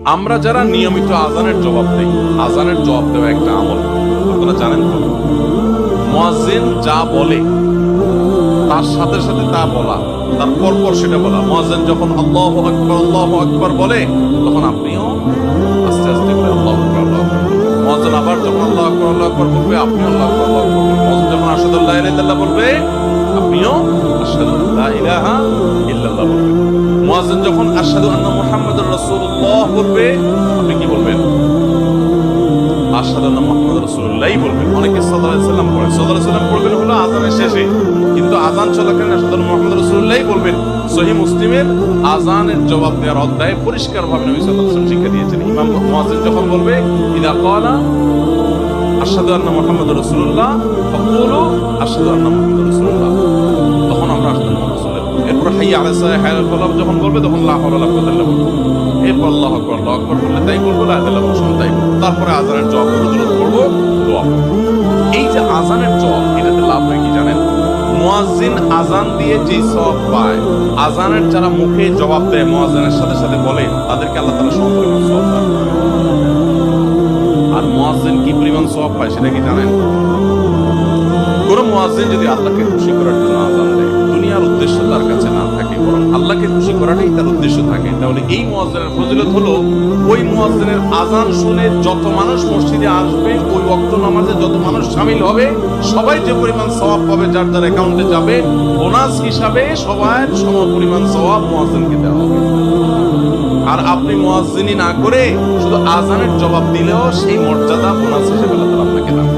আমরা যারা নিয়মিত আজানের জবাব দেই, আজানের জবাব দেওয়া একটা আমল, আপনারা জানেন তো? মুয়াজ্জিন যা বলে তার সাথে সাথে তা বলা, তার পরপর সেটা বলা। মুয়াজ্জিন যখন আল্লাহু আকবার বলে, তখন আপনিও আস্তে আস্তে করে আল্লাহু আকবার মুয়াজ্জিন আবার যখন আল্লাহু আকবার বলবে, আপনিও আল্লাহু আকবার বলবেন। মুয়াজ্জিন যখন আশহাদু আল্লা ইলাহা ইল্লাল্লাহ বলবে, আপনিও আশহাদু আল্লা ইলাহা ইল্লাল্লাহ বলবেন। মুয়াজ্জিন যখন আশহাদু আন্না মুহাম্মাদুর রাসূলুল্লাহ বলবে, আপনি কি বলবেন? আশহাদু আন্না মুহাম্মাদুর রাসূলুল্লাহই বলবেন। অনেকে সাল্লাল্লাহু আলাইহি ওয়াসাল্লাম পড়ে, সাল্লাল্লাহু আলাইহি ওয়াসাল্লাম পড়বেন হলো আযানের শেষে, কিন্তু আযান চলাকালীন আশহাদু আন্না মুহাম্মাদুর রাসূলুল্লাহই বলবেন। সহিহ মুসলিমের আযানের জবাব দেওয়ার অধ্যায়ে পরিষ্কারভাবে নবী সাল্লাল্লাহু আলাইহি ওয়াসাল্লাম শিক্ষা দিয়েছেন। ইমাম মুয়াজ্জিন যখন বলবে, ইযা ক্বালা আশহাদু আন্না মুহাম্মাদুর রাসূলুল্লাহ ফাকুলু আশহাদু আন্না মুহাম্মাদুর রাসূলুল্লাহ, তখন আমরা আশহাদু আন্না মুহাম্মাদুর রাসূলুল্লাহ। এরপর হাইয়া আলাস সালাহ হাইয়া আলাল ফালাহ যখন বলবে, তখন লা হাওলা ওয়ালা কুওয়াতা ইল্লা বিল্লাহ। এরপর আল্লাহু আকবার বললে তাই বলবো, লা ইলাহা ইল্লাল্লাহ তাই বলবো। তারপরে আযানের জবাব দরুদ পড়বো, দোয়া। এই যে আযানের জবাব, এটাতে লাভ হয় কি জানেন? মুয়াজ্জিন আযান দিয়ে যে সওয়াব পায়, আযানের যারা মুখে জবাব দেয়, মুয়াজ্জিনের সাথে সাথে বলে, তাদেরকে আল্লাহ তাআলা সমপরিমাণ সওয়াব দান করেন। আর মুয়াজ্জিন কি পরিমাণ সওয়াব পায় সেটা কি জানেন? কোন মুয়াজ্জিন যদি আল্লাহকে খুশি করার জন্য আযান দেয়, দুনিয়ার উদ্দেশ্য তার কাছে না থাকে, বরং আল্লাহকে খুশি করাটাই তার উদ্দেশ্য থাকে, তাহলে এই মুয়াজ্জিনের ফজিলত হলো, ওই মুয়াজ্জিনের আযান শুনে যত মানুষ মসজিদে আসবে, ওই ওয়াক্ত নামাজে যত মানুষ শামিল হবে, সবাই যে পরিমাণ সওয়াব পাবে, যার যার অ্যাকাউন্টে যাবে, বোনাস হিসাবে সবার সম পরিমাণ সওয়াব মুয়াজ্জিনকে দেওয়া হবে। আর আপনি মুয়াজ্জিনি না করে শুধু আযানের জবাব দিলেও সেই মর্যাদা বোনাস হিসেবে আল্লাহ তাআলা আপনাকে দান